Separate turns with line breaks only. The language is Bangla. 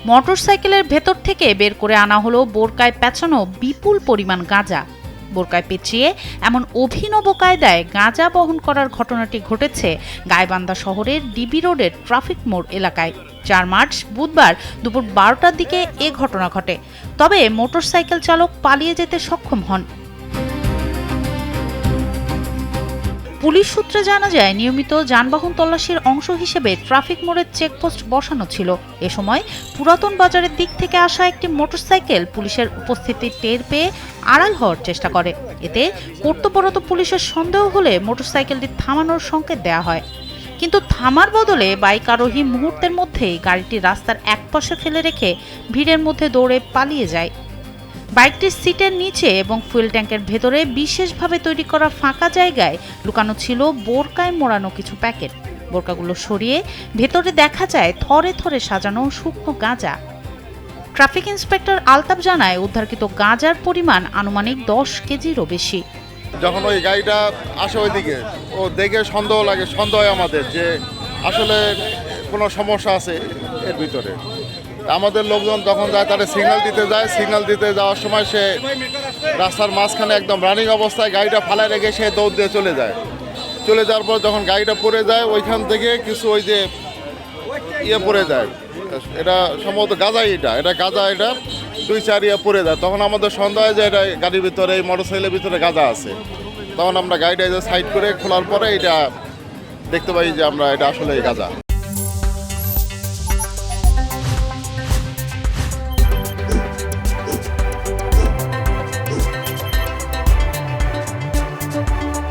মোটরসাইকেলের ভেতর থেকে বের করে আনা হলো বোরকায় পেঁচানো বিপুল পরিমাণ গাঁজা। বোরকায় পেঁচিয়ে এমন অভিনব কায়দায় গাঁজা বহন করার ঘটনাটি ঘটেছে গাইবান্ধা শহরের ডিবি রোডের ট্রাফিক মোড় এলাকায়। 4 মার্চ বুধবার দুপুর 12টার দিকে এ ঘটনা ঘটে। তবে মোটরসাইকেল চালক পালিয়ে যেতে সক্ষম হন। পুলিশ সূত্রে জানা যায়, নিয়মিত যানবাহন তল্লাশির অংশ হিসেবে ট্রাফিক মোড়ের চেকপোস্ট বসানো ছিল। এ সময় পুরাতন বাজারের দিক থেকে আসা একটি মোটরসাইকেল পুলিশের উপস্থিতি টের পেয়ে আড়াল হওয়ার চেষ্টা করে। এতে কর্তব্যরত পুলিশের সন্দেহ হলে মোটরসাইকেলটি থামানোর সংকেত দেওয়া হয়। কিন্তু থামার বদলে বাইক আরোহী মুহূর্তের মধ্যেই গাড়িটি রাস্তার একপাশে ফেলে রেখে ভিড়ের মধ্যে দৌড়ে পালিয়ে যায়। বাইকটির সিটের নিচে এবং ফুয়েল ট্যাঙ্কের ভেতরে বিশেষভাবে তৈরি করা ফাঁকা জায়গায় লুকানো ছিল বোরকায় মোড়ানো কিছু প্যাকেট। বোরকাগুলো সরিয়ে ভেতরে দেখা যায় থরে থরে সাজানো শুকনো গাঁজা। ট্রাফিক ইন্সপেক্টর আলতাফ জানায়, উদ্ধারকৃত গাঁজার পরিমাণ আনুমানিক 10 কেজিরও বেশি।
যখন ওই গাড়িটা আসে ওইদিকে, ও দেখে সন্দেহ হয় আমাদের যে আসলে কোনো সমস্যা আছে এর ভিতরে। আমাদের লোকজন যখন যায় তারা সিগন্যাল দিতে যাওয়ার সময় সে রাস্তার মাঝখানে একদম রানিং অবস্থায় গাড়িটা ফালায় রেখে সে দৌড় দিয়ে চলে যাওয়ার পর যখন গাড়িটা পড়ে যায় ওইখান থেকে কিছু ওই যে পড়ে যায়, এটা সম্ভবত গাঁজা, এটা 2-4 পড়ে যায়। তখন আমাদের সন্দেহ হয় যে এটা গাড়ির ভিতরে, এই মোটরসাইকেলের ভিতরে গাঁজা আছে। তখন আমরা গাড়িটা সাইড করে খোলার পরে এটা দেখতে পাই যে আমরা এটা আসলে গাঁজা।